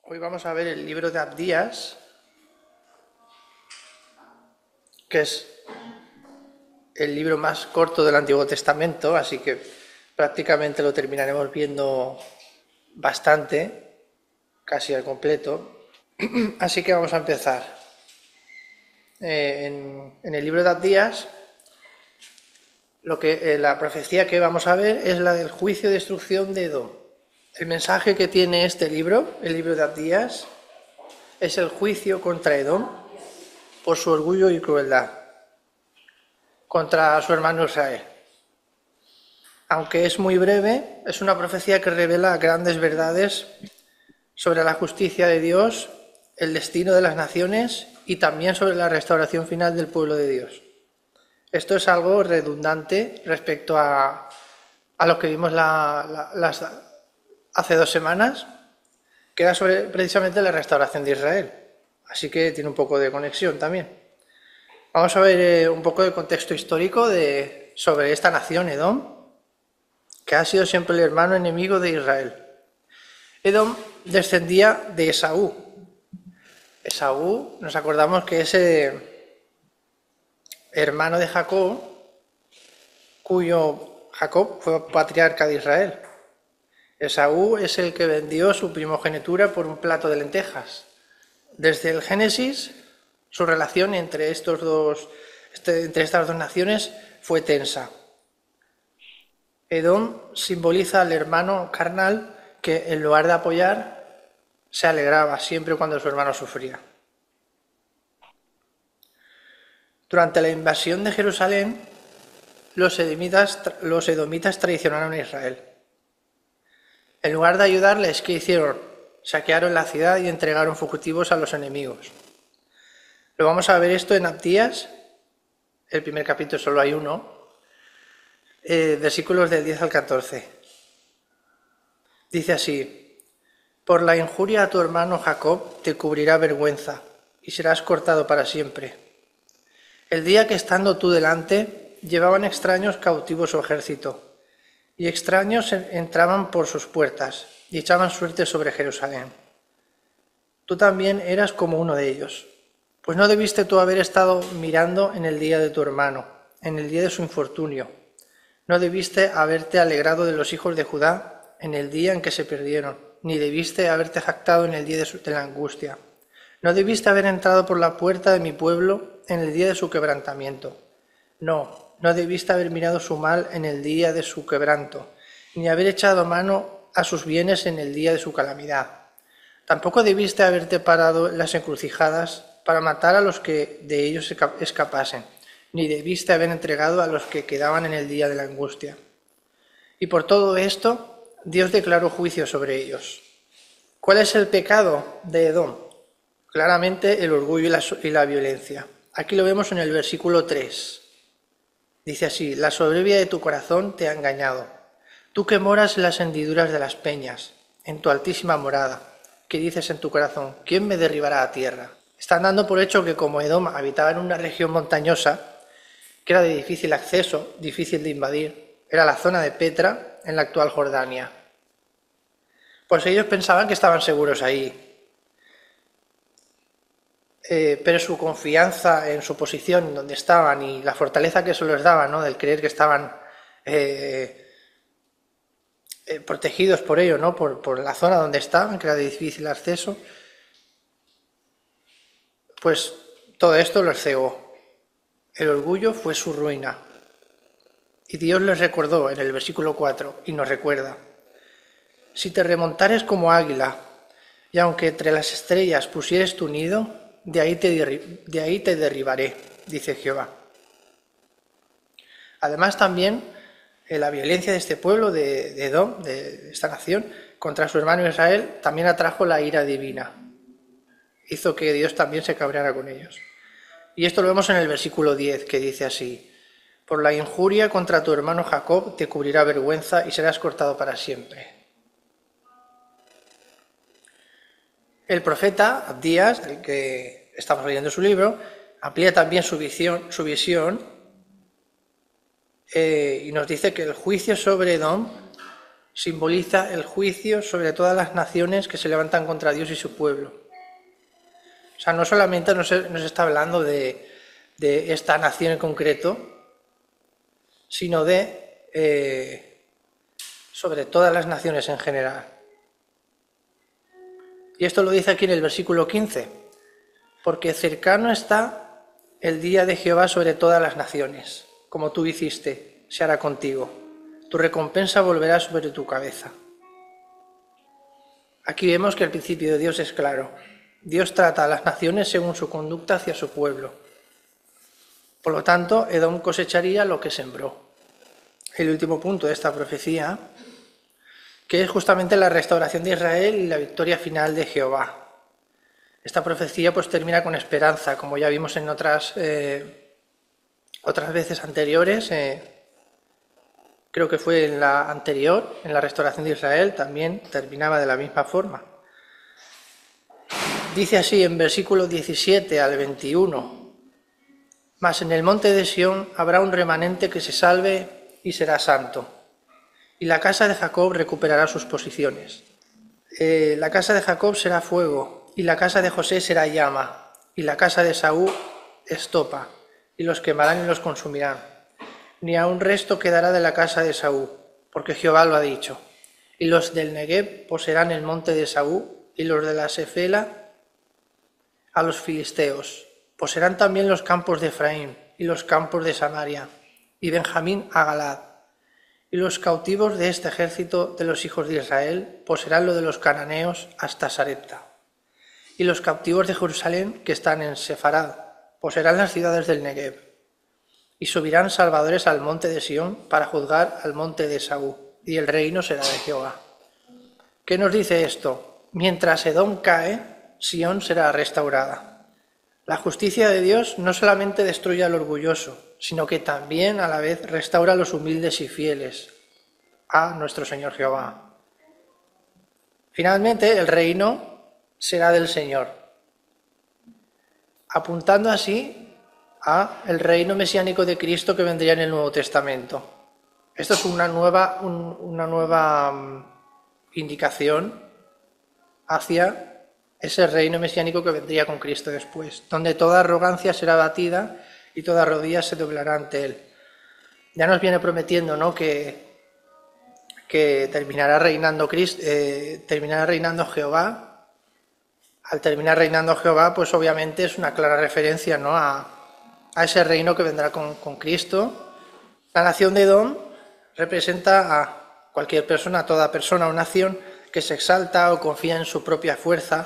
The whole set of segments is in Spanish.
Hoy vamos a ver el libro de Abdías, que es el libro más corto del Antiguo Testamento, así que prácticamente lo terminaremos viendo bastante, casi al completo. Así que vamos a empezar. En el libro de Abdías, la profecía que vamos a ver es la del juicio y destrucción de Edom. El mensaje que tiene este libro, el libro de Abdías, es el juicio contra Edom por su orgullo y crueldad contra su hermano Israel. Aunque es muy breve, es una profecía que revela grandes verdades sobre la justicia de Dios, el destino de las naciones y también sobre la restauración final del pueblo de Dios. Esto es algo redundante respecto a lo que vimos hace 2 semanas, que era sobre precisamente la restauración de Israel. Así que tiene un poco de conexión también. Vamos a ver un poco de contexto histórico sobre esta nación, Edom, que ha sido siempre el hermano enemigo de Israel. Edom descendía de Esaú. Esaú, nos acordamos que es hermano de Jacob, cuyo Jacob fue patriarca de Israel. Esaú es el que vendió su primogenitura por un plato de lentejas. Desde el Génesis, su relación entre estas dos naciones fue tensa. Edom simboliza al hermano carnal que, en lugar de apoyar, se alegraba siempre cuando su hermano sufría. Durante la invasión de Jerusalén, los edomitas traicionaron a Israel. En lugar de ayudarles, ¿qué hicieron? Saquearon la ciudad y entregaron fugitivos a los enemigos. Lo vamos a ver esto en Abdías, el primer capítulo, solo hay uno, versículos del 10 al 14. Dice así: por la injuria a tu hermano Jacob te cubrirá vergüenza y serás cortado para siempre. El día que estando tú delante, llevaban extraños cautivos su ejército, y extraños entraban por sus puertas y echaban suerte sobre Jerusalén. Tú también eras como uno de ellos, pues no debiste tú haber estado mirando en el día de tu hermano, en el día de su infortunio. No debiste haberte alegrado de los hijos de Judá en el día en que se perdieron, ni debiste haberte jactado en el día de la angustia. No debiste haber entrado por la puerta de mi pueblo en el día de su quebrantamiento. No debiste haber mirado su mal en el día de su quebranto, ni haber echado mano a sus bienes en el día de su calamidad. Tampoco debiste haberte parado en las encrucijadas para matar a los que de ellos escapasen, ni debiste haber entregado a los que quedaban en el día de la angustia. Y por todo esto, Dios declaró juicio sobre ellos. ¿Cuál es el pecado de Edom? Claramente el orgullo y la violencia. Aquí lo vemos en el versículo 3. Dice así: la soberbia de tu corazón te ha engañado. Tú que moras en las hendiduras de las peñas, en tu altísima morada, que dices en tu corazón: ¿quién me derribará a tierra? Están dando por hecho que como Edom habitaba en una región montañosa, que era de difícil acceso, difícil de invadir, era la zona de Petra, en la actual Jordania. Pues ellos pensaban que estaban seguros ahí. Pero su confianza en su posición, donde estaban, y la fortaleza que eso les daba, ¿no?, del creer que estaban protegidos por ello, ¿no?, por la zona donde estaban, que era de difícil acceso, pues todo esto los cegó. El orgullo fue su ruina. Y Dios les recordó en el versículo 4, y nos recuerda: si te remontares como águila, y aunque entre las estrellas pusieres tu nido, de ahí te derribaré, dice Jehová. Además también la violencia de este pueblo, de Edom, de esta nación, contra su hermano Israel, también atrajo la ira divina. Hizo que Dios también se cabreara con ellos. Y esto lo vemos en el versículo 10, que dice así: por la injuria contra tu hermano Jacob te cubrirá vergüenza y serás cortado para siempre. El profeta Abdías, el que estamos leyendo su libro, amplía también su visión y nos dice que el juicio sobre Edom simboliza el juicio sobre todas las naciones que se levantan contra Dios y su pueblo. O sea, no solamente nos está hablando de esta nación en concreto, sino sobre todas las naciones en general. Y esto lo dice aquí en el versículo 15, porque cercano está el día de Jehová sobre todas las naciones, como tú hiciste, se hará contigo. Tu recompensa volverá sobre tu cabeza. Aquí vemos que el principio de Dios es claro. Dios trata a las naciones según su conducta hacia su pueblo. Por lo tanto, Edom cosecharía lo que sembró. El último punto de esta profecía, que es justamente la restauración de Israel y la victoria final de Jehová. Esta profecía pues termina con esperanza, como ya vimos en otras veces anteriores. Creo que fue en la anterior, en la restauración de Israel, también terminaba de la misma forma. Dice así en versículo 17 al 21, «Mas en el monte de Sión habrá un remanente que se salve y será santo, y la casa de Jacob recuperará sus posiciones. La casa de Jacob será fuego, y la casa de José será llama, y la casa de Saúl estopa, y los quemarán y los consumirán. Ni a un resto quedará de la casa de Saúl, porque Jehová lo ha dicho. Y los del Negueb poseerán el monte de Saúl, y los de la Sefela a los filisteos. Poseerán también los campos de Efraín, y los campos de Samaria, y Benjamín a Galad. Y los cautivos de este ejército de los hijos de Israel poseerán lo de los cananeos hasta Sarepta. Y los cautivos de Jerusalén que están en Sefarad poseerán las ciudades del Negueb. Y subirán salvadores al monte de Sión para juzgar al monte de Saúl, y el reino será de Jehová». ¿Qué nos dice esto? Mientras Edom cae, Sión será restaurada. La justicia de Dios no solamente destruye al orgulloso, sino que también a la vez restaura a los humildes y fieles a nuestro Señor Jehová. Finalmente, el reino será del Señor, apuntando así a el reino mesiánico de Cristo que vendría en el Nuevo Testamento. Esto es una nueva indicación hacia ese reino mesiánico que vendría con Cristo después, donde toda arrogancia será batida y toda rodilla se doblará ante Él. Ya nos viene prometiendo, ¿no?, que terminará reinando Jehová. Al terminar reinando Jehová, pues obviamente es una clara referencia, ¿no?, a ese reino que vendrá con Cristo. La nación de Edom representa a cualquier persona, a toda persona o nación que se exalta o confía en su propia fuerza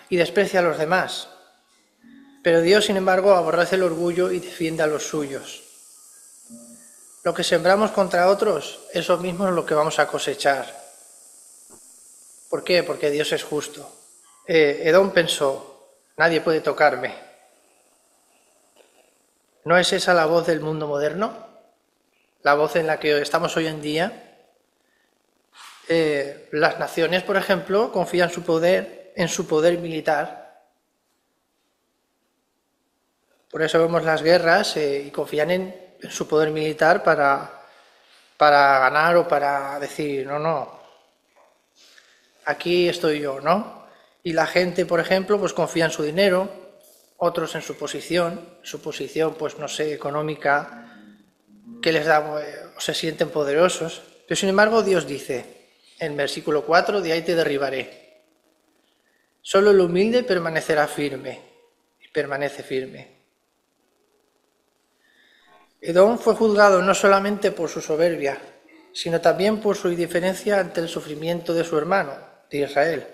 y desprecia a los demás. Pero Dios, sin embargo, aborrece el orgullo y defiende a los suyos. Lo que sembramos contra otros, eso mismo es lo que vamos a cosechar. ¿Por qué? Porque Dios es justo. Edom pensó, nadie puede tocarme. ¿No es esa la voz del mundo moderno? La voz en la que estamos hoy en día. Las naciones, por ejemplo, confían en su poder militar. Por eso vemos las guerras y confían en su poder militar para ganar o para decir, no, aquí estoy yo, ¿no? Y la gente, por ejemplo, pues confía en su dinero, otros en su posición, pues no sé, económica, que les da, o se sienten poderosos. Pero sin embargo Dios dice, en versículo 4, de ahí te derribaré. Solo el humilde permanecerá firme, y permanece firme. Edom fue juzgado no solamente por su soberbia, sino también por su indiferencia ante el sufrimiento de su hermano, de Israel,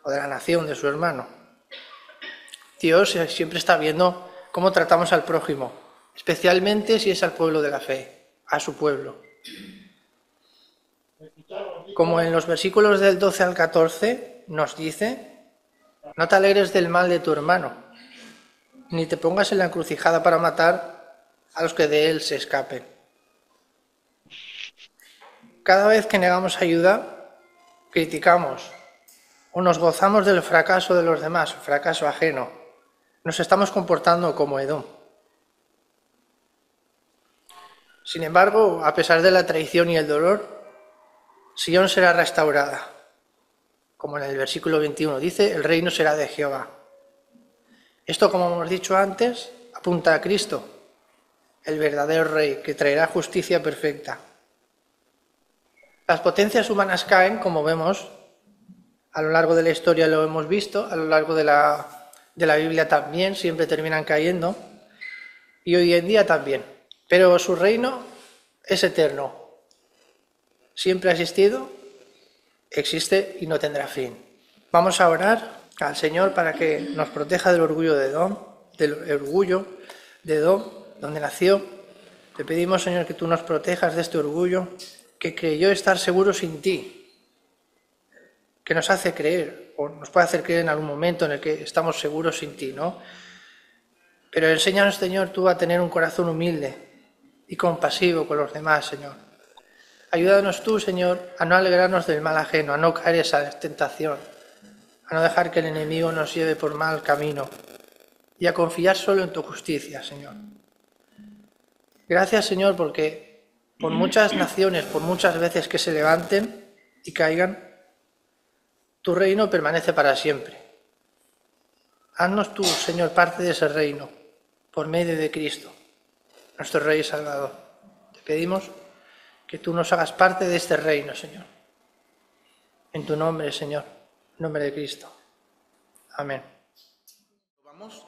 o de la nación de su hermano. Dios siempre está viendo cómo tratamos al prójimo, especialmente si es al pueblo de la fe, a su pueblo. Como en los versículos del 12 al 14 nos dice, no te alegres del mal de tu hermano, ni te pongas en la encrucijada para matar a los que de él se escapen. Cada vez que negamos ayuda, criticamos o nos gozamos del fracaso de los demás, fracaso ajeno. Nos estamos comportando como Edom. Sin embargo, a pesar de la traición y el dolor, Sión será restaurada. Como en el versículo 21 dice, el reino será de Jehová. Esto, como hemos dicho antes, apunta a Cristo, el verdadero Rey, que traerá justicia perfecta. Las potencias humanas caen, como vemos, a lo largo de la historia lo hemos visto, a lo largo de la Biblia también, siempre terminan cayendo, y hoy en día también. Pero su reino es eterno. Siempre ha existido, existe y no tendrá fin. Vamos a orar al Señor para que nos proteja del orgullo de Edom, donde nació. Te pedimos, Señor, que tú nos protejas de este orgullo que creyó estar seguro sin ti, que nos hace creer, o nos puede hacer creer en algún momento en el que estamos seguros sin ti, ¿no? Pero enséñanos, Señor, tú a tener un corazón humilde y compasivo con los demás, Señor. Ayúdanos tú, Señor, a no alegrarnos del mal ajeno, a no caer en esa tentación, a no dejar que el enemigo nos lleve por mal camino y a confiar solo en tu justicia, Señor. Gracias, Señor, porque por muchas naciones, por muchas veces que se levanten y caigan, tu reino permanece para siempre. Haznos tú, Señor, parte de ese reino, por medio de Cristo, nuestro Rey y Salvador. Te pedimos que tú nos hagas parte de este reino, Señor. En tu nombre, Señor, en nombre de Cristo. Amén. Vamos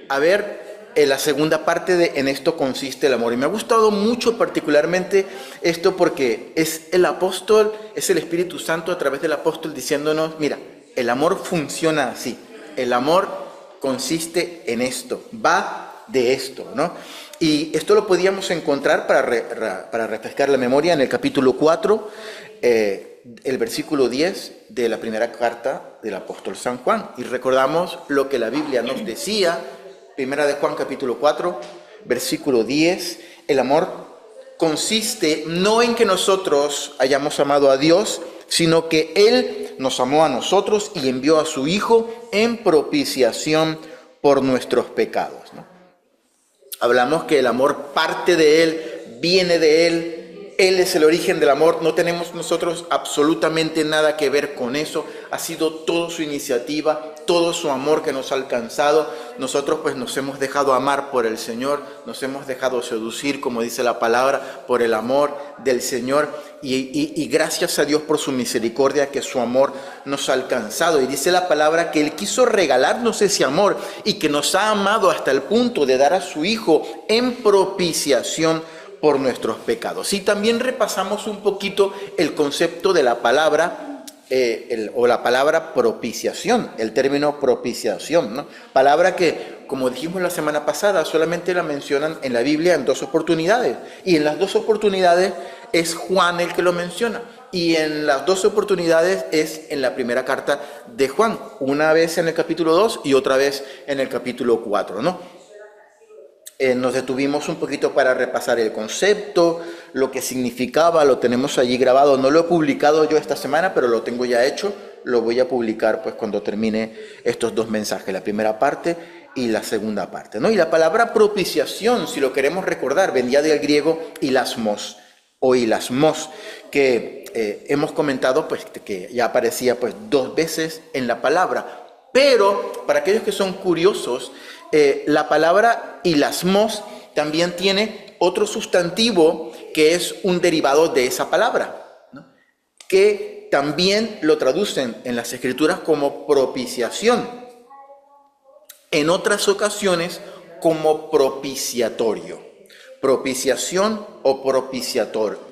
a ver la segunda parte de En esto consiste el amor. Y me ha gustado mucho particularmente esto porque es el apóstol, es el Espíritu Santo a través del apóstol diciéndonos, mira, el amor funciona así. El amor consiste en esto, va de esto, ¿no? Y esto lo podíamos encontrar para refrescar la memoria en el capítulo 4, el versículo 10 de la primera carta del apóstol San Juan. Y recordamos lo que la Biblia nos decía, primera de Juan capítulo 4, versículo 10, el amor consiste no en que nosotros hayamos amado a Dios, sino que Él nos amó a nosotros y envió a su Hijo en propiciación por nuestros pecados, ¿no? Hablamos que el amor parte de Él, viene de Él es el origen del amor, no tenemos nosotros absolutamente nada que ver con eso, ha sido toda su iniciativa, todo su amor que nos ha alcanzado, nosotros pues nos hemos dejado amar por el Señor, nos hemos dejado seducir, como dice la palabra, por el amor del Señor y gracias a Dios por su misericordia que su amor nos ha alcanzado. Y dice la palabra que Él quiso regalarnos ese amor y que nos ha amado hasta el punto de dar a su Hijo en propiciación por nuestros pecados. Y también repasamos un poquito el concepto de la palabra o la palabra propiciación, el término propiciación, ¿no? Palabra que, como dijimos la semana pasada, solamente la mencionan en la Biblia en 2 oportunidades. Y en las 2 oportunidades es Juan el que lo menciona. Y en las 2 oportunidades es en la primera carta de Juan. Una vez en el capítulo 2 y otra vez en el capítulo 4, ¿no? Nos detuvimos un poquito para repasar el concepto, lo que significaba, lo tenemos allí grabado. No lo he publicado yo esta semana, pero lo tengo ya hecho. Lo voy a publicar pues cuando termine estos 2 mensajes, la primera parte y la segunda parte, ¿no? Y la palabra propiciación, si lo queremos recordar, venía del griego hilasmos o hilasmos, que hemos comentado pues que ya aparecía pues 2 veces en la palabra. Pero para aquellos que son curiosos, la palabra hilasmos también tiene otro sustantivo que es un derivado de esa palabra, ¿no? Que también lo traducen en las escrituras como propiciación, en otras ocasiones como propiciatorio, propiciación o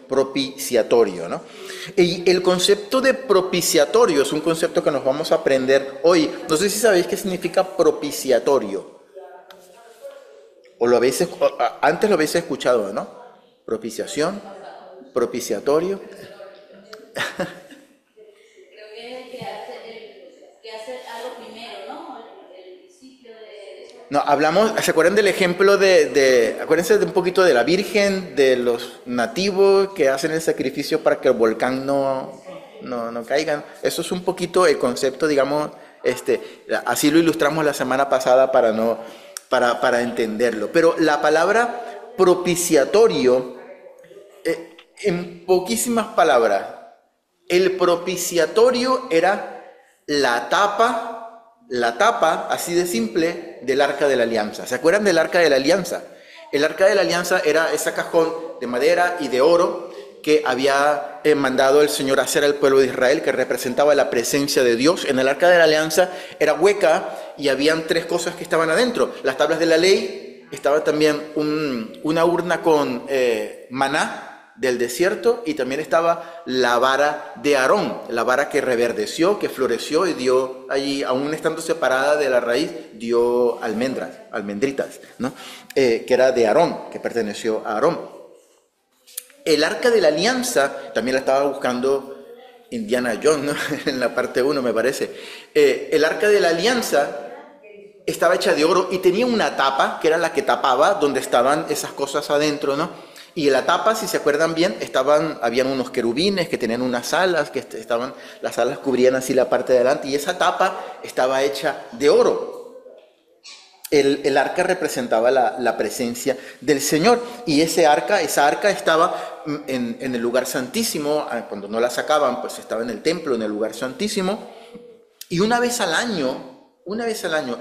propiciatorio, ¿no? Y el concepto de propiciatorio es un concepto que nos vamos a aprender hoy. No sé si sabéis qué significa propiciatorio. O antes lo habéis escuchado, ¿no? Propiciación, propiciatorio. Creo que es que hace algo primero, ¿no? El principio de... No, hablamos, ¿se acuerdan del ejemplo acuérdense de un poquito de la Virgen, de los nativos que hacen el sacrificio para que el volcán no caiga? Eso es un poquito el concepto, digamos, así lo ilustramos la semana pasada para entenderlo. Pero la palabra propiciatorio, en poquísimas palabras, El propiciatorio era la tapa, así de simple, del Arca de la Alianza. ¿Se acuerdan del Arca de la Alianza? El Arca de la Alianza era ese cajón de madera y de oro que había mandado el Señor a hacer al pueblo de Israel, que representaba la presencia de Dios. En el Arca de la Alianza era hueca y habían 3 cosas que estaban adentro. Las tablas de la ley, estaba también una urna con maná del desierto, y también estaba la vara de Aarón, la vara que reverdeció, que floreció y dio allí, aún estando separada de la raíz, dio almendritas, ¿no? Que era de Aarón, que perteneció a Aarón. El Arca de la Alianza también la estaba buscando Indiana Jones, ¿no? En la parte 1 me parece. El Arca de la Alianza estaba hecha de oro y tenía una tapa, que era la que tapaba donde estaban esas cosas adentro, ¿no? Y en la tapa, si se acuerdan bien, habían unos querubines que tenían unas alas, las alas cubrían así la parte de adelante, y esa tapa estaba hecha de oro. El arca representaba la presencia del Señor, y esa arca estaba en el lugar santísimo. Cuando no la sacaban, pues estaba en el templo, en el lugar santísimo, y una vez al año,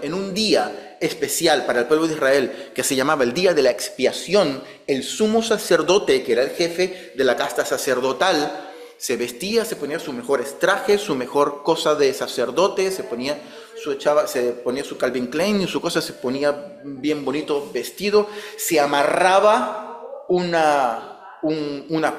en un día especial para el pueblo de Israel, que se llamaba el Día de la Expiación, el sumo sacerdote, que era el jefe de la casta sacerdotal, se vestía, se ponía sus mejores trajes, su mejor cosa de sacerdote, se ponía su Calvin Klein y su cosa, se ponía bien bonito vestido, se amarraba una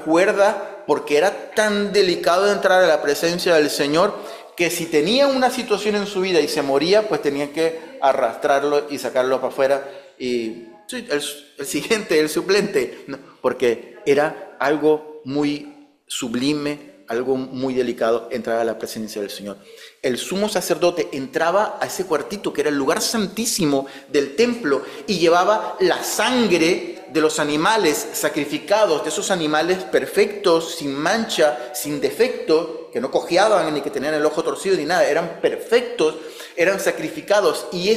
cuerda, porque era tan delicado entrar a la presencia del Señor, que si tenía una situación en su vida y se moría, pues tenía que arrastrarlo y sacarlo para afuera, y sí, el siguiente, el suplente, no, porque era algo muy sublime, algo muy delicado entrar a la presencia del Señor. El sumo sacerdote entraba a ese cuartito, que era el lugar santísimo del templo, y llevaba la sangre de los animales sacrificados, de esos animales perfectos, sin mancha, sin defecto, que no cojeaban ni que tenían el ojo torcido ni nada, eran perfectos, eran sacrificados, y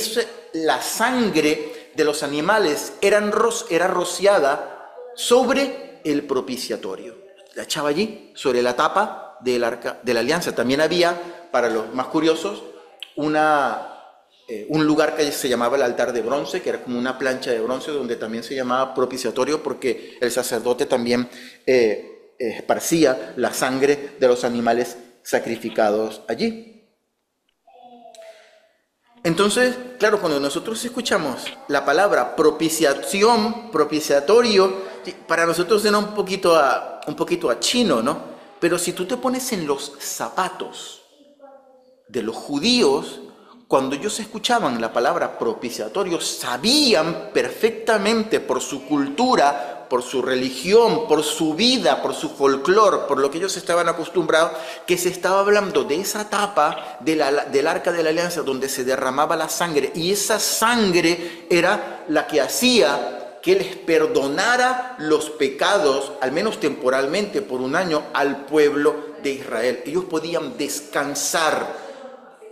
la sangre de los animales era rociada sobre el propiciatorio. La echaba allí, sobre la tapa del Arca de la Alianza. También había, para los más curiosos, un lugar que se llamaba el altar de bronce, que era como una plancha de bronce, donde también se llamaba propiciatorio, porque el sacerdote también esparcía la sangre de los animales sacrificados allí. Entonces, claro, cuando nosotros escuchamos la palabra propiciación, propiciatorio, para nosotros suena un poquito a chino, ¿no? Pero si tú te pones en los zapatos de los judíos, cuando ellos escuchaban la palabra propiciatorio, sabían perfectamente, por su cultura, por su religión, por su vida, por su folclore, por lo que ellos estaban acostumbrados, que se estaba hablando de esa tapa del Arca de la Alianza donde se derramaba la sangre, y esa sangre era la que hacía que les perdonara los pecados, al menos temporalmente, por un año, al pueblo de Israel. Ellos podían descansar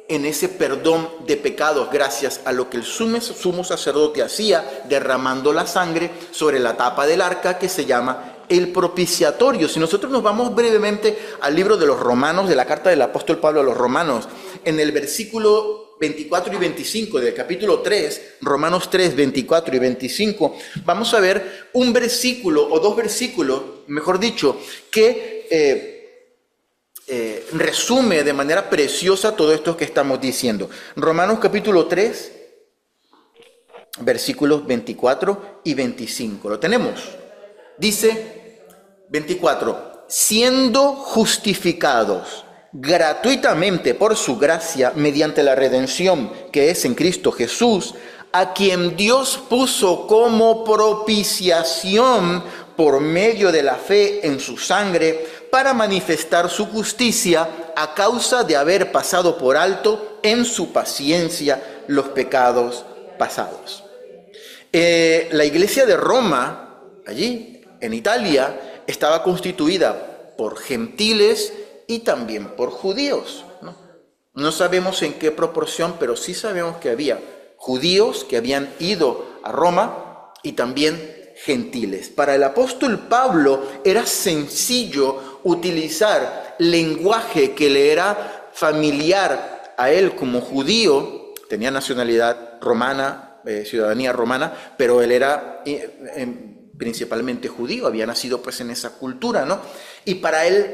en ese perdón de pecados gracias a lo que el sumo sacerdote hacía, derramando la sangre sobre la tapa del arca, que se llama el propiciatorio. Si nosotros nos vamos brevemente al libro de los Romanos, de la carta del apóstol Pablo a los Romanos, en el versículo 24 y 25 del capítulo 3, Romanos 3, 24 y 25, vamos a ver un versículo, o 2 versículos, mejor dicho, que resume de manera preciosa todo esto que estamos diciendo. Romanos capítulo 3, versículos 24 y 25. ¿Lo tenemos? Dice 24: siendo justificados gratuitamente por su gracia mediante la redención que es en Cristo Jesús, a quien Dios puso como propiciación por medio de la fe en su sangre, para manifestar su justicia a causa de haber pasado por alto en su paciencia los pecados pasados. La iglesia de Roma, allí en Italia, estaba constituida por gentiles y también por judíos, ¿no? No sabemos en qué proporción, pero sí sabemos que había judíos que habían ido a Roma y también gentiles. Para el apóstol Pablo era sencillo utilizar lenguaje que le era familiar a él como judío, tenía nacionalidad romana, ciudadanía romana, pero él era principalmente judío, había nacido pues en esa cultura, ¿no? Y para él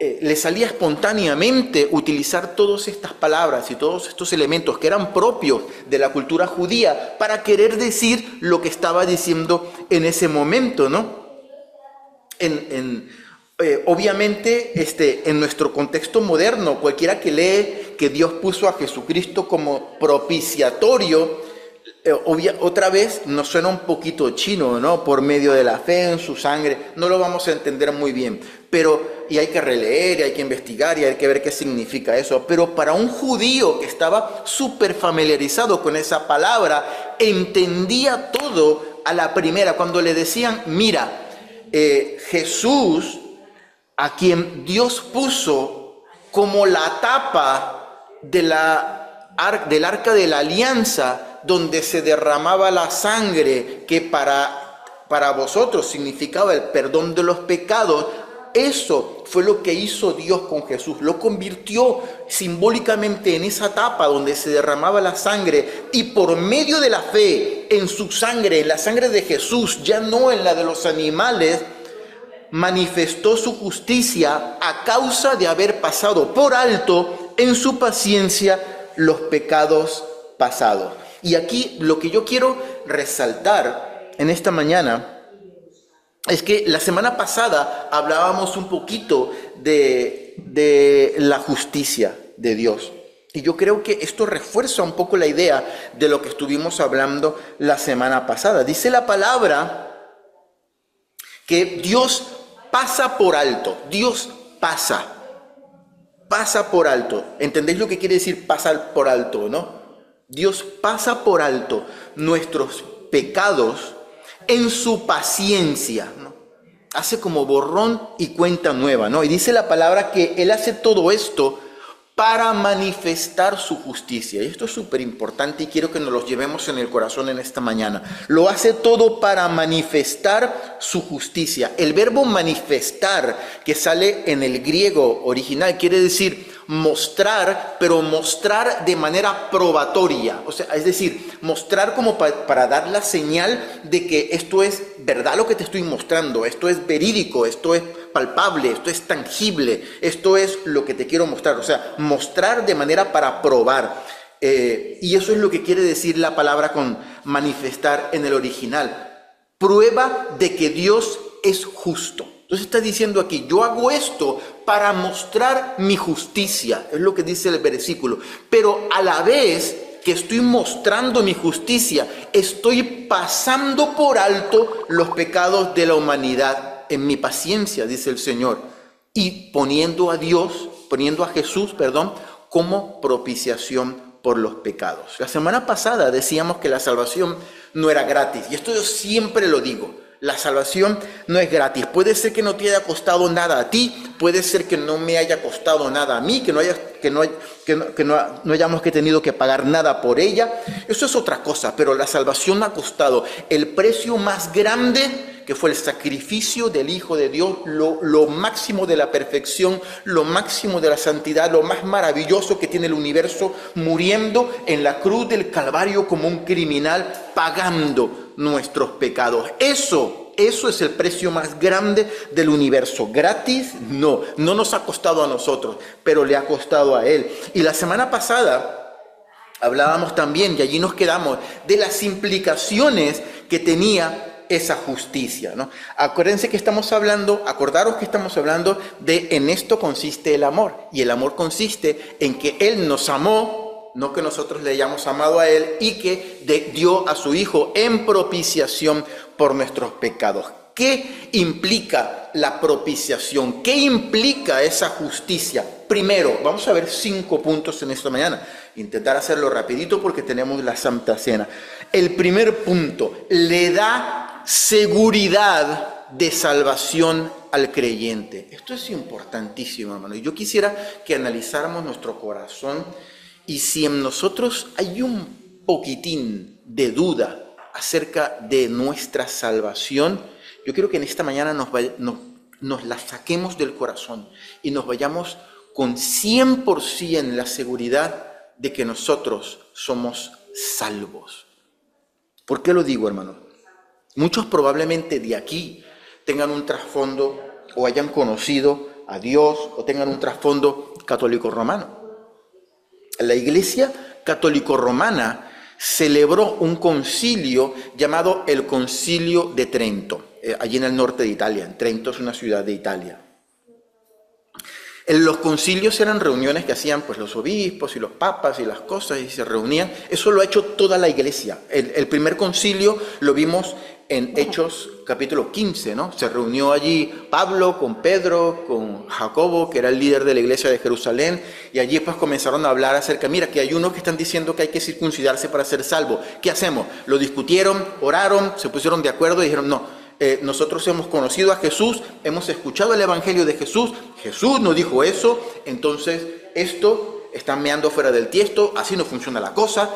le salía espontáneamente utilizar todas estas palabras y todos estos elementos que eran propios de la cultura judía para querer decir lo que estaba diciendo en ese momento, ¿no? Obviamente, en nuestro contexto moderno, cualquiera que lee que Dios puso a Jesucristo como propiciatorio, otra vez nos suena un poquito chino, ¿no? Por medio de la fe en su sangre, no lo vamos a entender muy bien, y hay que releer, y hay que investigar, y hay que ver qué significa eso, pero para un judío que estaba súper familiarizado con esa palabra, entendía todo a la primera, cuando le decían, mira, Jesús, a quien Dios puso como la tapa del arca de la alianza, donde se derramaba la sangre, que para vosotros significaba el perdón de los pecados. Eso fue lo que hizo Dios con Jesús, lo convirtió simbólicamente en esa tapa donde se derramaba la sangre, y por medio de la fe en su sangre, en la sangre de Jesús, ya no en la de los animales, manifestó su justicia a causa de haber pasado por alto en su paciencia los pecados pasados. Y aquí lo que yo quiero resaltar en esta mañana es que la semana pasada hablábamos un poquito de la justicia de Dios. Y yo creo que esto refuerza un poco la idea de lo que estuvimos hablando la semana pasada. Dice la palabra que Dios pasa por alto. Dios pasa por alto. ¿Entendéis lo que quiere decir pasar por alto, no? Dios pasa por alto nuestros pecados en su paciencia, ¿no? Hace como borrón y cuenta nueva, ¿no? Y dice la palabra que Él hace todo esto para manifestar su justicia. Y esto es súper importante y quiero que nos lo llevemos en el corazón en esta mañana. Lo hace todo para manifestar su justicia. El verbo manifestar, que sale en el griego original, quiere decir mostrar, pero mostrar de manera probatoria. O sea, es decir, mostrar como para dar la señal de que esto es verdad lo que te estoy mostrando, esto es verídico, esto es palpable, esto es tangible, esto es lo que te quiero mostrar. O sea, mostrar de manera para probar. Y eso es lo que quiere decir la palabra con manifestar en el original. Prueba de que Dios es justo. Entonces está diciendo aquí, yo hago esto para mostrar mi justicia, es lo que dice el versículo, pero a la vez que estoy mostrando mi justicia, estoy pasando por alto los pecados de la humanidad en mi paciencia, dice el Señor, y poniendo a Jesús, como propiciación por los pecados. La semana pasada decíamos que la salvación no era gratis, y esto yo siempre lo digo. La salvación no es gratis. Puede ser que no te haya costado nada a ti, puede ser que no me haya costado nada a mí, que no hayamos tenido que pagar nada por ella. Eso es otra cosa, pero la salvación ha costado el precio más grande, que fue el sacrificio del Hijo de Dios, lo máximo de la perfección, lo máximo de la santidad, lo más maravilloso que tiene el universo, muriendo en la cruz del Calvario como un criminal, pagando nuestros pecados. Eso es el precio más grande del universo. Gratis, no nos ha costado a nosotros, pero le ha costado a Él. Y la semana pasada hablábamos también, y allí nos quedamos, de las implicaciones que tenía esa justicia, ¿no? Acordaros que estamos hablando de en esto consiste el amor, y el amor consiste en que Él nos amó, no que nosotros le hayamos amado a Él, y que dio a su Hijo en propiciación por nuestros pecados. ¿Qué implica la propiciación? ¿Qué implica esa justicia? Primero, vamos a ver 5 puntos en esta mañana. Intentar hacerlo rapidito porque tenemos la Santa Cena. El primer punto, le da seguridad de salvación al creyente. Esto es importantísimo, hermano. Y yo quisiera que analizáramos nuestro corazón y si en nosotros hay un poquitín de duda acerca de nuestra salvación, yo quiero que en esta mañana nos las saquemos del corazón y nos vayamos con 100% la seguridad de que nosotros somos salvos. ¿Por qué lo digo, hermano? Muchos probablemente de aquí tengan un trasfondo o hayan conocido a Dios o tengan un trasfondo católico romano. La Iglesia católico romana celebró un concilio llamado el Concilio de Trento, allí en el norte de Italia. Trento es una ciudad de Italia. Los concilios eran reuniones que hacían pues los obispos y los papas y las cosas, y se reunían. Eso lo ha hecho toda la Iglesia. El primer concilio lo vimos en Hechos capítulo 15, ¿no? Se reunió allí Pablo con Pedro, con Jacobo, que era el líder de la iglesia de Jerusalén, y allí pues comenzaron a hablar acerca, mira, que hay unos que están diciendo que hay que circuncidarse para ser salvo. ¿Qué hacemos? Lo discutieron, oraron, se pusieron de acuerdo y dijeron, no. Nosotros hemos conocido a Jesús, hemos escuchado el evangelio de Jesús, Jesús nos dijo eso, entonces esto está meando fuera del tiesto, así no funciona la cosa,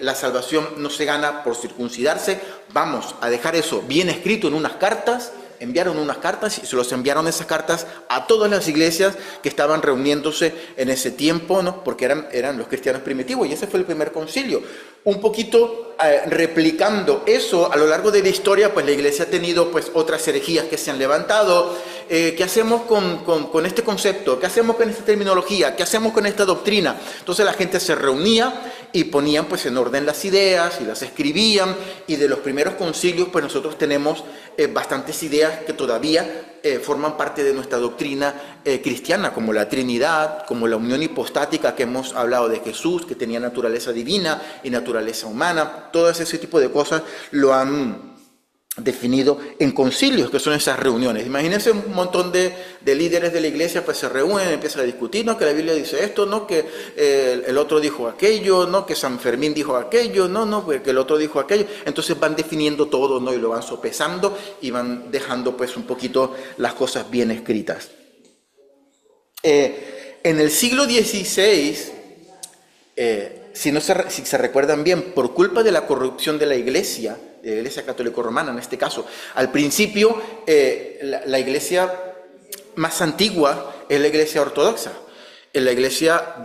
la salvación no se gana por circuncidarse, vamos a dejar eso bien escrito en unas cartas. Enviaron unas cartas y se los enviaron esas cartas a todas las iglesias que estaban reuniéndose en ese tiempo, ¿no? Porque eran los cristianos primitivos, y ese fue el primer concilio. Un poquito replicando eso a lo largo de la historia, pues la iglesia ha tenido pues otras herejías que se han levantado. ¿Qué hacemos con este concepto? ¿Qué hacemos con esta terminología? ¿Qué hacemos con esta doctrina? Entonces la gente se reunía y ponían pues en orden las ideas y las escribían, y de los primeros concilios pues nosotros tenemos bastantes ideas que todavía forman parte de nuestra doctrina cristiana, como la Trinidad, como la unión hipostática que hemos hablado de Jesús, que tenía naturaleza divina y naturaleza humana. Todo ese tipo de cosas lo han definido en concilios, que son esas reuniones. Imagínense un montón de líderes de la iglesia, pues se reúnen, empiezan a discutir, no, que la Biblia dice esto, no, que el otro dijo aquello, no, que San Fermín dijo aquello, no, que el otro dijo aquello. Entonces van definiendo todo, ¿no? Y lo van sopesando y van dejando pues un poquito las cosas bien escritas. En el siglo XVI, si se recuerdan bien, por culpa de la corrupción de la iglesia católica romana en este caso, al principio la iglesia más antigua es la iglesia ortodoxa. En la iglesia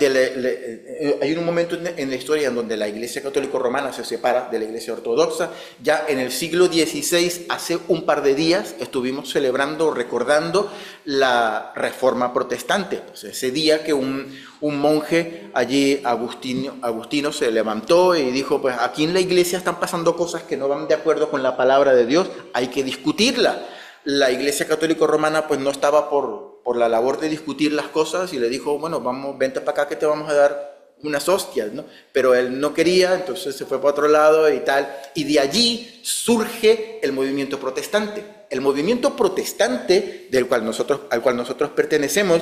hay un momento en la historia en donde la iglesia católica romana se separa de la iglesia ortodoxa. Ya en el siglo XVI, hace un par de días, estuvimos celebrando, recordando la Reforma Protestante. Pues ese día que un monje allí, Agustino, se levantó y dijo, pues aquí en la iglesia están pasando cosas que no van de acuerdo con la palabra de Dios, hay que discutirla. La iglesia católica romana pues no estaba por la labor de discutir las cosas, y le dijo, bueno, vente para acá que te vamos a dar unas hostias, ¿no? Pero él no quería, entonces se fue para otro lado y tal, y de allí surge el movimiento protestante. El movimiento protestante al cual nosotros pertenecemos,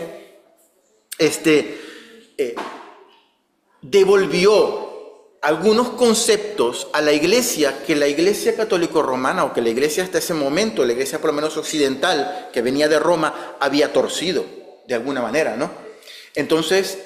devolvió algunos conceptos a la iglesia que la iglesia católico romana, o que la iglesia hasta ese momento, la iglesia por lo menos occidental, que venía de Roma, había torcido de alguna manera, ¿no? Entonces,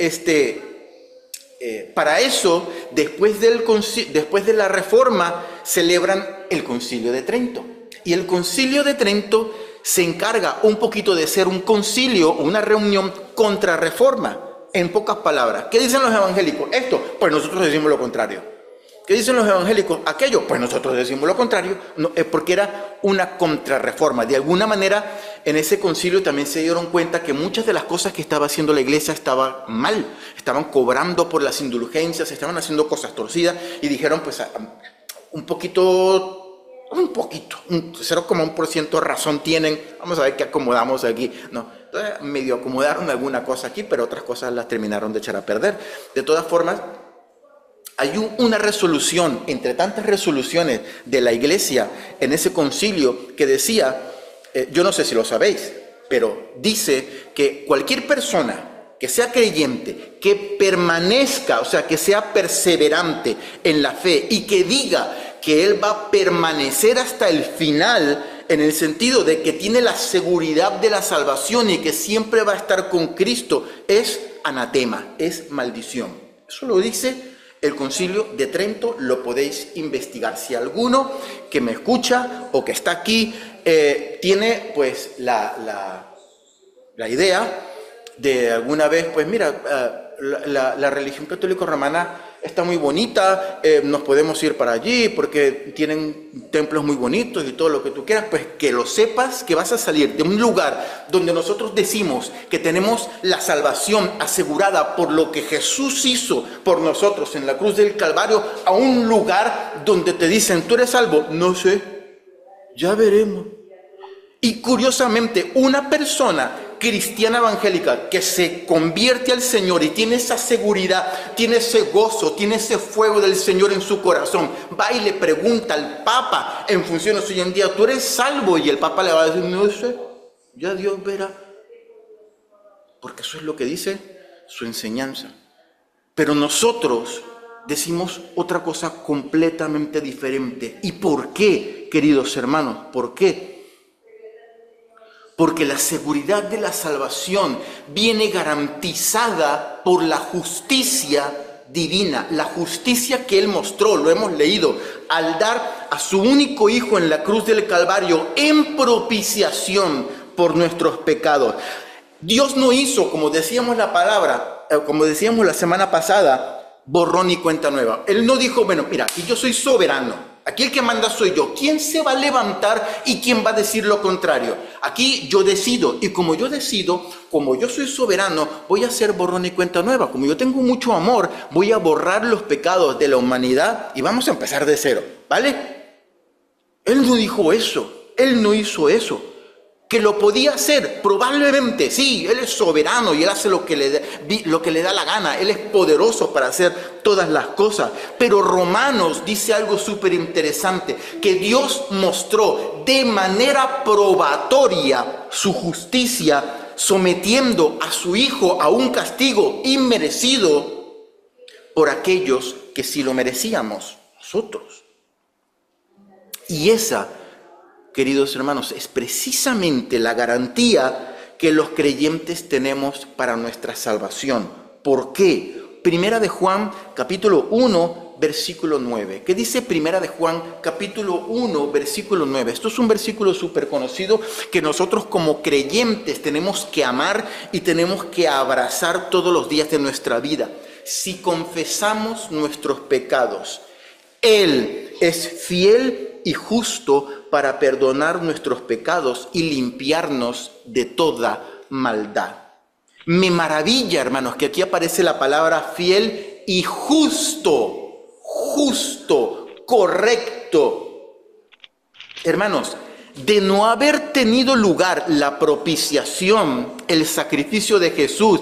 para eso, después de la Reforma, celebran el Concilio de Trento. Y el Concilio de Trento se encarga un poquito de ser un concilio, una reunión contra Reforma. En pocas palabras, ¿qué dicen los evangélicos? Esto, pues nosotros decimos lo contrario. ¿Qué dicen los evangélicos? Aquello, pues nosotros decimos lo contrario. No, porque era una contrarreforma. De alguna manera, en ese concilio también se dieron cuenta que muchas de las cosas que estaba haciendo la iglesia estaban mal. Estaban cobrando por las indulgencias, estaban haciendo cosas torcidas, y dijeron, pues un 0,1% razón tienen, vamos a ver qué acomodamos aquí, ¿no? Entonces, medio acomodaron alguna cosa aquí, pero otras cosas las terminaron de echar a perder. De todas formas, hay una resolución, entre tantas resoluciones de la iglesia en ese concilio, que decía, yo no sé si lo sabéis, pero dice que cualquier persona que sea creyente, que permanezca, o sea, que sea perseverante en la fe y que diga que él va a permanecer hasta el final, en el sentido de que tiene la seguridad de la salvación y que siempre va a estar con Cristo, es anatema, es maldición. Eso lo dice El Concilio de Trento lo podéis investigar. Si alguno que me escucha o que está aquí tiene pues la idea de alguna vez, pues mira, la religión católica romana está muy bonita, nos podemos ir para allí porque tienen templos muy bonitos y todo lo que tú quieras, pues que lo sepas, que vas a salir de un lugar donde nosotros decimos que tenemos la salvación asegurada por lo que Jesús hizo por nosotros en la cruz del Calvario, a un lugar donde te dicen, ¿tú eres salvo? No sé, ya veremos. Y curiosamente, una persona cristiana evangélica que se convierte al Señor y tiene esa seguridad, tiene ese gozo, tiene ese fuego del Señor en su corazón, va y le pregunta al Papa en funciones hoy en día, ¿tú eres salvo? Y el Papa le va a decir, no sé, ya Dios verá. Porque eso es lo que dice su enseñanza. Pero nosotros decimos otra cosa completamente diferente. ¿Y por qué, queridos hermanos? ¿Por qué? Porque la seguridad de la salvación viene garantizada por la justicia divina, la justicia que Él mostró, lo hemos leído, al dar a su único Hijo en la cruz del Calvario en propiciación por nuestros pecados. Dios no hizo, como decíamos la palabra, como decíamos la semana pasada, borrón y cuenta nueva. Él no dijo, bueno, mira, y yo soy soberano. Aquí el que manda soy yo. ¿Quién se va a levantar y quién va a decir lo contrario? Aquí yo decido. Y como yo decido, como yo soy soberano, voy a hacer borrón y cuenta nueva. Como yo tengo mucho amor, voy a borrar los pecados de la humanidad y vamos a empezar de cero. ¿Vale? Él no dijo eso. Él no hizo eso. Que lo podía hacer, probablemente, sí, Él es soberano y Él hace lo que le da la gana, Él es poderoso para hacer todas las cosas. Pero Romanos dice algo súper interesante, que Dios mostró de manera probatoria su justicia, sometiendo a su Hijo a un castigo inmerecido por aquellos que sí lo merecíamos, nosotros. Y esa, queridos hermanos, es precisamente la garantía que los creyentes tenemos para nuestra salvación. ¿Por qué? Primera de Juan, capítulo 1, versículo 9. ¿Qué dice Primera de Juan, capítulo 1, versículo 9? Esto es un versículo súper conocido que nosotros como creyentes tenemos que amar y tenemos que abrazar todos los días de nuestra vida. Si confesamos nuestros pecados, Él es fiel y justo para perdonar nuestros pecados y limpiarnos de toda maldad. Me maravilla, hermanos, que aquí aparece la palabra fiel y justo, correcto. Hermanos, de no haber tenido lugar la propiciación, el sacrificio de Jesús,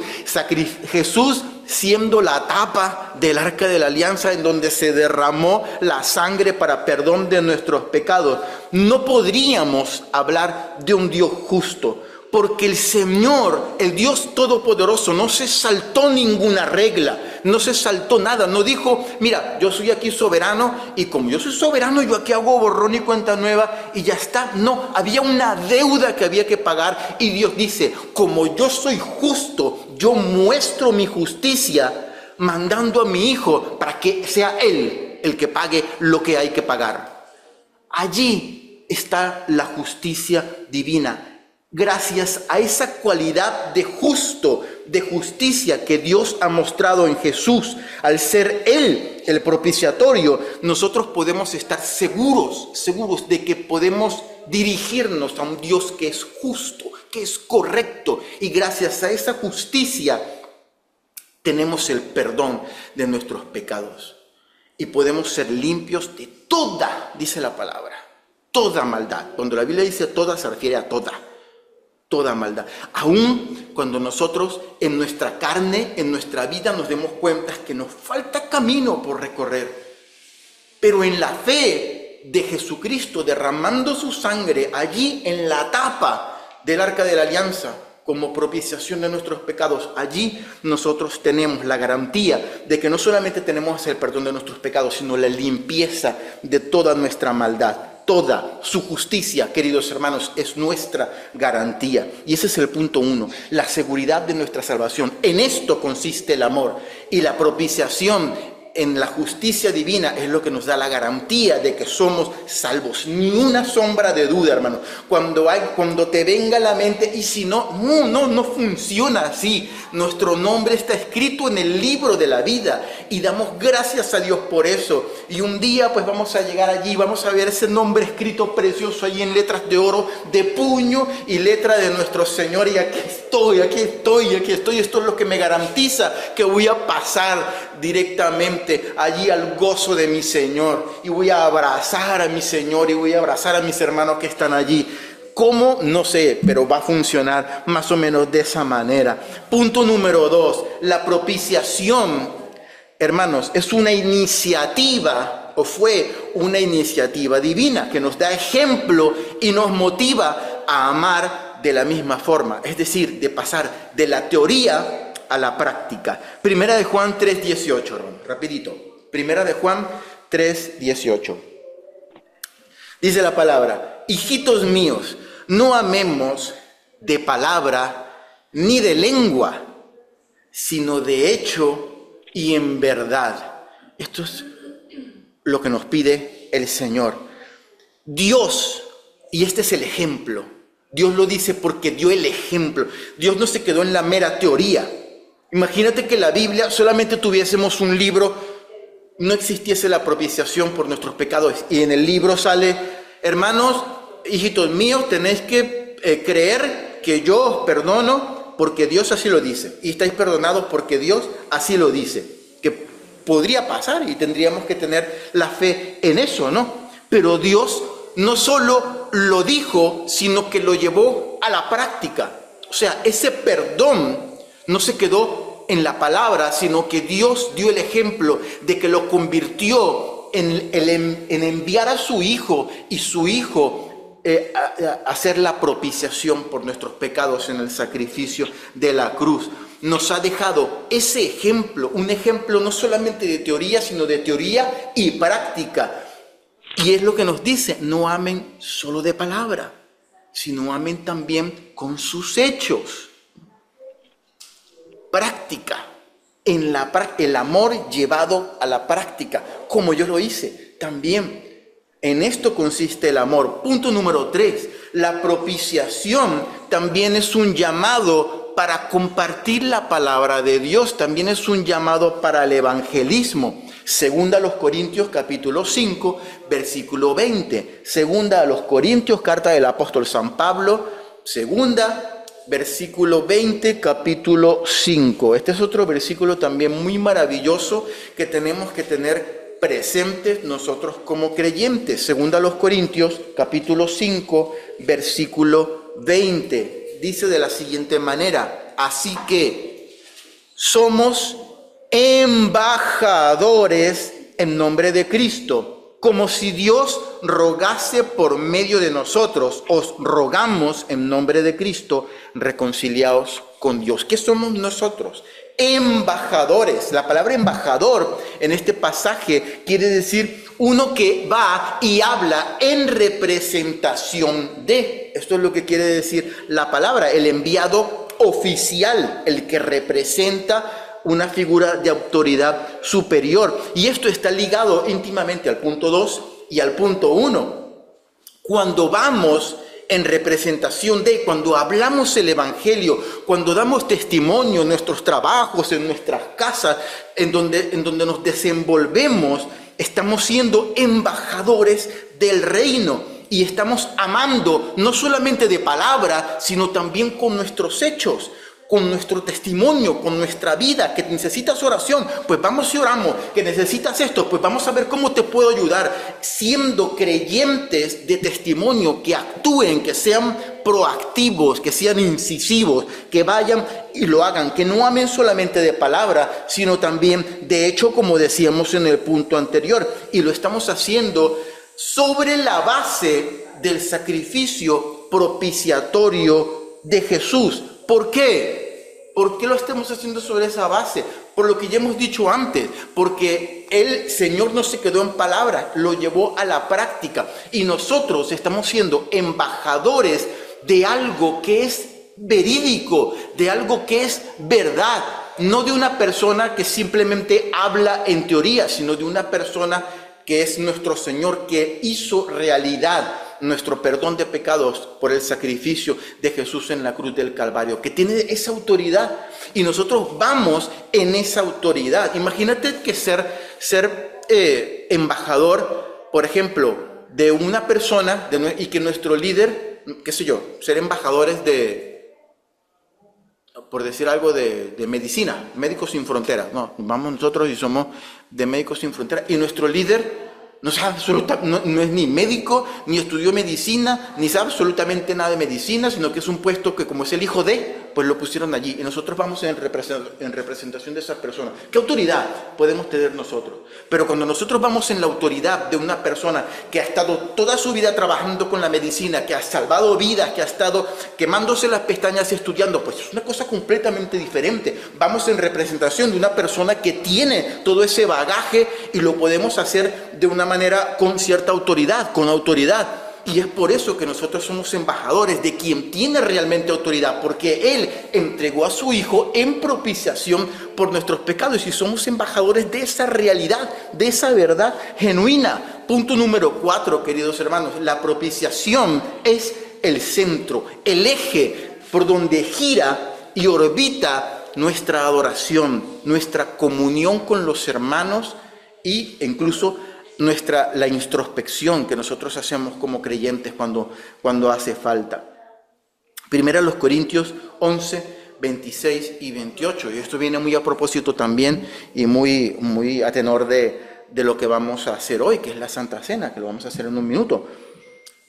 Jesús siendo la tapa del arca de la alianza en donde se derramó la sangre para perdón de nuestros pecados, no podríamos hablar de un Dios justo, porque el Señor, el Dios Todopoderoso, no se saltó ninguna regla, no se saltó nada, no dijo, mira, yo soy aquí soberano y como yo soy soberano, yo aquí hago borrón y cuenta nueva y ya está. No, había una deuda que había que pagar y Dios dice, como yo soy justo, yo muestro mi justicia mandando a mi Hijo para que sea Él el que pague lo que hay que pagar. Allí está la justicia divina. Gracias a esa cualidad de justo, de justicia que Dios ha mostrado en Jesús, al ser Él el propiciatorio, nosotros podemos estar seguros de que podemos dirigirnos a un Dios que es justo, que es correcto. Y gracias a esa justicia tenemos el perdón de nuestros pecados. Y podemos ser limpios de toda, dice la palabra, toda maldad. Cuando la Biblia dice toda, se refiere a toda maldad. Aún cuando nosotros en nuestra carne, en nuestra vida nos demos cuenta que nos falta camino por recorrer. Pero en la fe de Jesucristo derramando su sangre allí en la tapa del arca de la alianza como propiciación de nuestros pecados, allí nosotros tenemos la garantía de que no solamente tenemos el perdón de nuestros pecados, sino la limpieza de toda nuestra maldad. Toda su justicia, queridos hermanos, es nuestra garantía. Y ese es el punto 1, la seguridad de nuestra salvación. En esto consiste el amor. Y la propiciación en la justicia divina es lo que nos da la garantía de que somos salvos. Ni una sombra de duda, hermano. Cuando te venga a la mente, y si no funciona así. Nuestro nombre está escrito en el libro de la vida y damos gracias a Dios por eso. Y un día pues vamos a llegar allí, vamos a ver ese nombre escrito precioso allí en letras de oro, de puño y letra de nuestro Señor. Y aquí estoy. Esto es lo que me garantiza que voy a pasar directamente allí al gozo de mi Señor. Y voy a abrazar a mi Señor y voy a abrazar a mis hermanos que están allí. ¿Cómo? No sé, pero va a funcionar más o menos de esa manera. Punto número 2, la propiciación, hermanos, es una iniciativa, o fue una iniciativa divina que nos da ejemplo y nos motiva a amar de la misma forma, es decir, de pasar de la teoría a la práctica. Primera de Juan 3:18, hermano, rapidito. Primera de Juan 3:18. Dice la palabra: hijitos míos, no amemos de palabra ni de lengua, sino de hecho y en verdad. Esto es lo que nos pide el Señor. Dios, y este es el ejemplo. Dios lo dice porque dio el ejemplo. Dios no se quedó en la mera teoría. Imagínate que la Biblia solamente tuviésemos un libro, no existiese la propiciación por nuestros pecados. Y en el libro sale: hermanos, hijitos míos, tenéis que creer que yo os perdono porque Dios así lo dice. Y estáis perdonados porque Dios así lo dice. Que podría pasar y tendríamos que tener la fe en eso, ¿no? Pero Dios no solo lo dijo, sino que lo llevó a la práctica. O sea, ese perdón no se quedó en la palabra, sino que Dios dio el ejemplo de que lo convirtió en enviar a su Hijo, y su Hijo hacer la propiciación por nuestros pecados en el sacrificio de la cruz. Nos ha dejado ese ejemplo, un ejemplo no solamente de teoría, sino de teoría y práctica. Y es lo que nos dice: no amen solo de palabra, sino amen también con sus hechos. Práctica, el amor llevado a la práctica, como yo lo hice también. En esto consiste el amor. Punto número 3, la propiciación también es un llamado para compartir la palabra de Dios, también es un llamado para el evangelismo. Segunda a los Corintios capítulo 5, versículo 20. Segunda a los Corintios, carta del apóstol San Pablo, segunda, versículo 20, capítulo 5. Este es otro versículo también muy maravilloso que tenemos que tener presentes nosotros como creyentes. Segunda a los Corintios, capítulo 5, versículo 20. Dice de la siguiente manera: así que somos embajadores en nombre de Cristo, como si Dios rogase por medio de nosotros. Os rogamos en nombre de Cristo, reconciliaos con Dios. ¿Qué somos nosotros? Embajadores. La palabra embajador en este pasaje quiere decir uno que va y habla en representación de. Esto es lo que quiere decir la palabra, el enviado oficial, el que representa una figura de autoridad superior. Y esto está ligado íntimamente al punto 2 y al punto 1. Cuando vamos en representación de, cuando hablamos el evangelio, cuando damos testimonio en nuestros trabajos, en nuestras casas, en donde nos desenvolvemos, estamos siendo embajadores del reino. Y estamos amando no solamente de palabra, sino también con nuestros hechos, con nuestro testimonio, con nuestra vida. Que necesitas oración, pues vamos y oramos. Que necesitas esto, pues vamos a ver cómo te puedo ayudar. Siendo creyentes de testimonio, que actúen, que sean proactivos, que sean incisivos, que vayan y lo hagan, que no amen solamente de palabra, sino también de hecho, como decíamos en el punto anterior. Y lo estamos haciendo sobre la base del sacrificio propiciatorio de Jesús. ¿Por qué? ¿Por qué lo estamos haciendo sobre esa base? Por lo que ya hemos dicho antes, porque el Señor no se quedó en palabras, lo llevó a la práctica. Y nosotros estamos siendo embajadores de algo que es verídico, de algo que es verdad. no de una persona que simplemente habla en teoría, sino de una persona que es nuestro Señor, que hizo realidad nuestro perdón de pecados por el sacrificio de Jesús en la cruz del Calvario, que tiene esa autoridad y nosotros vamos en esa autoridad. Imagínate que ser embajador, por ejemplo, de una persona y que nuestro líder, qué sé yo, ser embajadores por decir algo, de medicina, Médicos Sin Fronteras. No, vamos nosotros y somos de Médicos Sin Fronteras y nuestro líder no sabe no es ni médico, ni estudió medicina, ni sabe absolutamente nada de medicina, sino que es un puesto que, como es el hijo de, pues lo pusieron allí. Y nosotros vamos en representación de esa persona. ¿Qué autoridad podemos tener nosotros? Pero cuando nosotros vamos en la autoridad de una persona que ha estado toda su vida trabajando con la medicina, que ha salvado vidas, que ha estado quemándose las pestañas y estudiando, pues es una cosa completamente diferente. Vamos en representación de una persona que tiene todo ese bagaje y lo podemos hacer de una manera con cierta autoridad, con autoridad. Y es por eso que nosotros somos embajadores de quien tiene realmente autoridad, porque Él entregó a su Hijo en propiciación por nuestros pecados y somos embajadores de esa realidad, de esa verdad genuina. Punto número 4, queridos hermanos, la propiciación es el centro, el eje por donde gira y orbita nuestra adoración, nuestra comunión con los hermanos e incluso la introspección que nosotros hacemos como creyentes cuando hace falta. Primera los Corintios 11, 26 y 28. Y esto viene muy a propósito también y muy a tenor de lo que vamos a hacer hoy, que es la Santa Cena, que lo vamos a hacer en un minuto.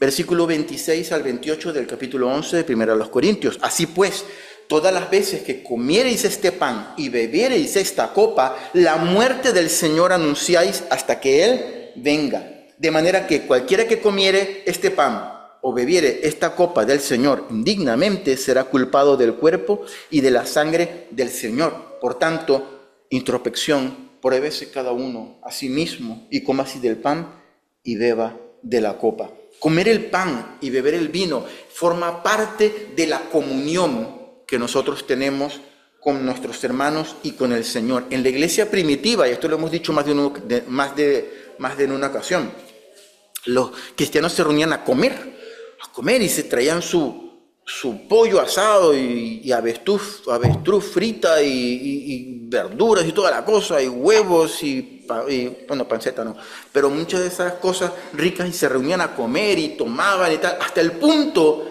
Versículo 26 al 28 del capítulo 11 de Primera los Corintios. Así pues, todas las veces que comiereis este pan y bebiereis esta copa, la muerte del Señor anunciáis hasta que Él venga. De manera que cualquiera que comiere este pan o bebiere esta copa del Señor indignamente será culpado del cuerpo y de la sangre del Señor. Por tanto, introspección, pruébese cada uno a sí mismo y coma así del pan y beba de la copa. Comer el pan y beber el vino forma parte de la comunión que nosotros tenemos con nuestros hermanos y con el Señor. En la iglesia primitiva, y esto lo hemos dicho más de una ocasión, los cristianos se reunían a comer y se traían su pollo asado y avestruz frita y verduras y toda la cosa, y huevos y bueno, panceta no, pero muchas de esas cosas ricas, y se reunían a comer y tomaban y tal, hasta el punto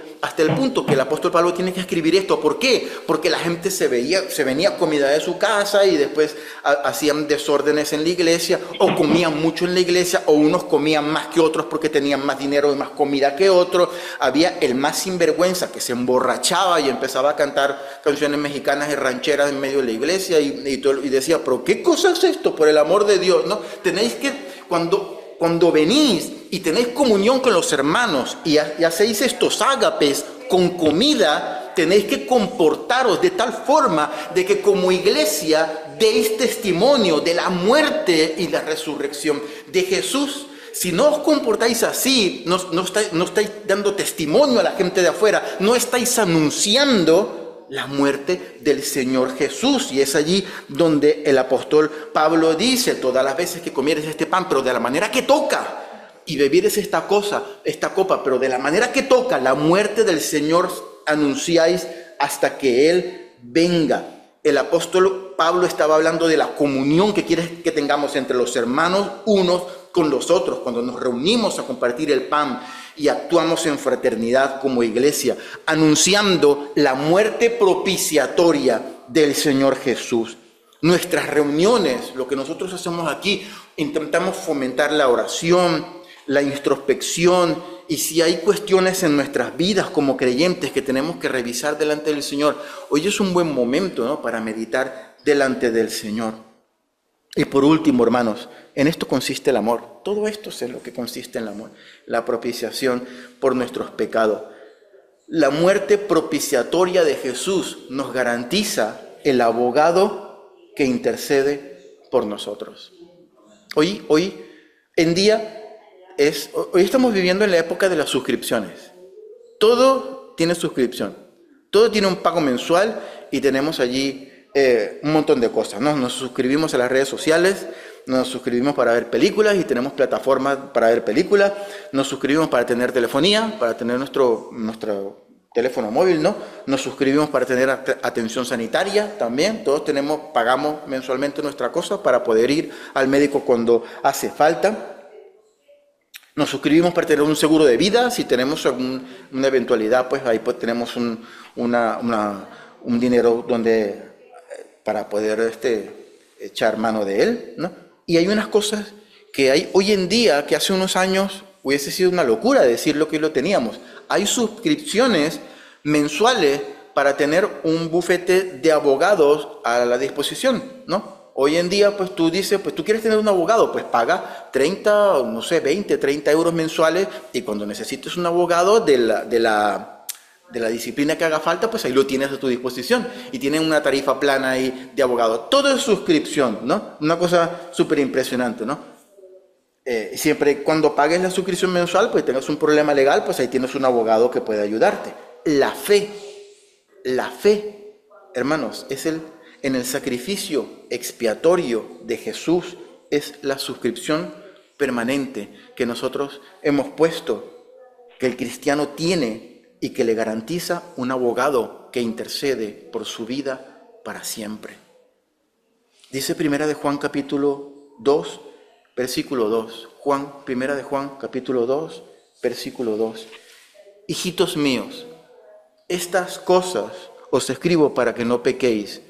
que el apóstol Pablo tiene que escribir esto. ¿Por qué? Porque la gente se venía comida de su casa y después hacían desórdenes en la iglesia, o comían mucho en la iglesia, o unos comían más que otros porque tenían más dinero y más comida que otros. Había el más sinvergüenza que se emborrachaba y empezaba a cantar canciones mexicanas y rancheras en medio de la iglesia y decía, pero ¿qué cosa es esto? Por el amor de Dios, ¿no? Tenéis que, cuando venís y tenéis comunión con los hermanos y hacéis estos ágapes con comida, tenéis que comportaros de tal forma de que como iglesia deis testimonio de la muerte y la resurrección de Jesús. Si no os comportáis así, no estáis dando testimonio a la gente de afuera, no estáis anunciando la muerte del Señor Jesús. Y es allí donde el apóstol Pablo dice, todas las veces que comieres este pan, pero de la manera que toca, y bebieres esta copa, pero de la manera que toca, la muerte del Señor anunciáis hasta que Él venga. El apóstol Pablo estaba hablando de la comunión que quiere que tengamos entre los hermanos unos con los otros, cuando nos reunimos a compartir el pan y actuamos en fraternidad como iglesia, anunciando la muerte propiciatoria del Señor Jesús. Nuestras reuniones, lo que nosotros hacemos aquí, intentamos fomentar la oración, la introspección, y si hay cuestiones en nuestras vidas como creyentes que tenemos que revisar delante del Señor, hoy es un buen momento, ¿no?, para meditar delante del Señor. Y por último, hermanos, en esto consiste el amor. Todo esto es en lo que consiste el amor, la propiciación por nuestros pecados. La muerte propiciatoria de Jesús nos garantiza el abogado que intercede por nosotros. Hoy en día hoy estamos viviendo en la época de las suscripciones. Todo tiene suscripción, todo tiene un pago mensual y tenemos allí un montón de cosas, ¿no? Nos suscribimos a las redes sociales, nos suscribimos para ver películas y tenemos plataformas para ver películas, nos suscribimos para tener telefonía, para tener nuestro teléfono móvil, ¿no? Nos suscribimos para tener atención sanitaria también, todos pagamos mensualmente nuestra cosa para poder ir al médico cuando hace falta. Nos suscribimos para tener un seguro de vida, si tenemos una eventualidad, pues ahí pues tenemos un dinero para poder echar mano de él, ¿no? Y hay unas cosas que hay hoy en día que hace unos años hubiese sido una locura decir lo que lo teníamos. Hay suscripciones mensuales para tener un bufete de abogados a la disposición, ¿no? Hoy en día, pues tú dices, pues tú quieres tener un abogado, pues paga 30, no sé, 20, 30 euros mensuales, y cuando necesites un abogado de la disciplina que haga falta, pues ahí lo tienes a tu disposición, y tienen una tarifa plana ahí de abogado. Todo es suscripción, ¿no? Una cosa súper impresionante, ¿no? Siempre cuando pagues la suscripción mensual, pues tengas un problema legal, pues ahí tienes un abogado que puede ayudarte. La fe, hermanos, en el sacrificio expiatorio de Jesús, es la suscripción permanente que nosotros hemos puesto, que el cristiano tiene y que le garantiza un abogado que intercede por su vida para siempre. Dice Primera de Juan capítulo 2, versículo 2. Primera de Juan capítulo 2, versículo 2. Hijitos míos, estas cosas os escribo para que no pequéis.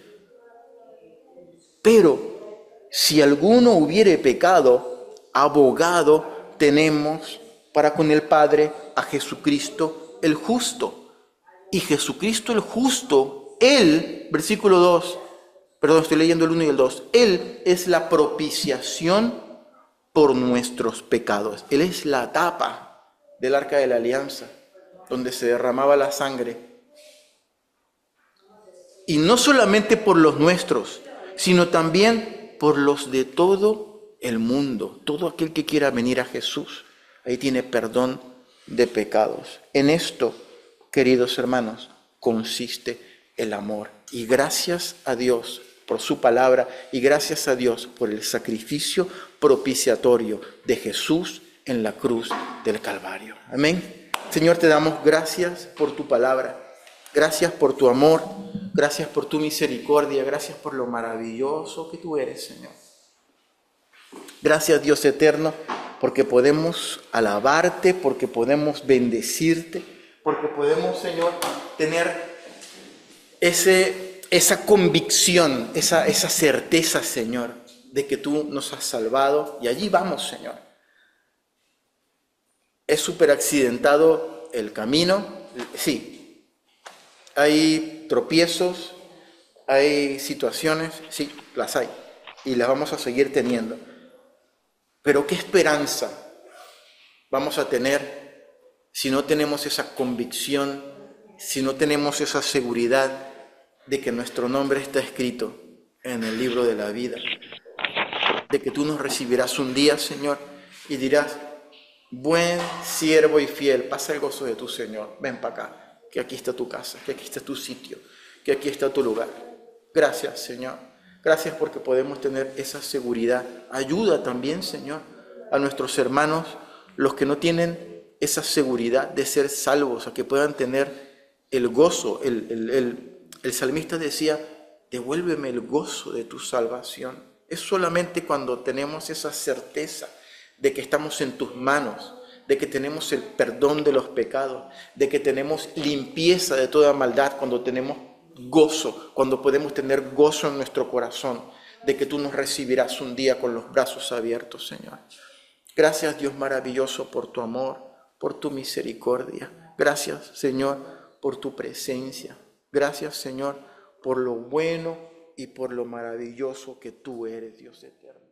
Pero si alguno hubiere pecado, abogado tenemos para con el Padre a Jesucristo el justo. Y Jesucristo el justo, Él, versículo 2, perdón, estoy leyendo el 1 y el 2, Él es la propiciación por nuestros pecados. Él es la tapa del arca de la alianza, donde se derramaba la sangre. Y no solamente por los nuestros, sino también por los de todo el mundo. Todo aquel que quiera venir a Jesús, ahí tiene perdón de pecados. En esto, queridos hermanos, consiste el amor. Y gracias a Dios por su palabra, y gracias a Dios por el sacrificio propiciatorio de Jesús en la cruz del Calvario. Amén. Señor, te damos gracias por tu palabra. Gracias por tu amor, gracias por tu misericordia, gracias por lo maravilloso que tú eres, Señor. Gracias, Dios eterno, porque podemos alabarte, porque podemos bendecirte, porque podemos, Señor, tener esa convicción, esa certeza, Señor, de que tú nos has salvado, y allí vamos, Señor. Es súper accidentado el camino, sí. Hay tropiezos, hay situaciones, sí, las hay, y las vamos a seguir teniendo. Pero ¿qué esperanza vamos a tener si no tenemos esa convicción, si no tenemos esa seguridad de que nuestro nombre está escrito en el libro de la vida? De que tú nos recibirás un día, Señor, y dirás: buen siervo y fiel, pasa el gozo de tu Señor, ven para acá. Que aquí está tu casa, que aquí está tu sitio, que aquí está tu lugar. Gracias, Señor. Gracias porque podemos tener esa seguridad. Ayuda también, Señor, a nuestros hermanos, los que no tienen esa seguridad de ser salvos, a que puedan tener el gozo. El salmista decía: devuélveme el gozo de tu salvación. Es solamente cuando tenemos esa certeza de que estamos en tus manos, de que tenemos el perdón de los pecados, de que tenemos limpieza de toda maldad, cuando tenemos gozo, cuando podemos tener gozo en nuestro corazón, de que tú nos recibirás un día con los brazos abiertos, Señor. Gracias, Dios maravilloso, por tu amor, por tu misericordia. Gracias, Señor, por tu presencia. Gracias, Señor, por lo bueno y por lo maravilloso que tú eres, Dios eterno.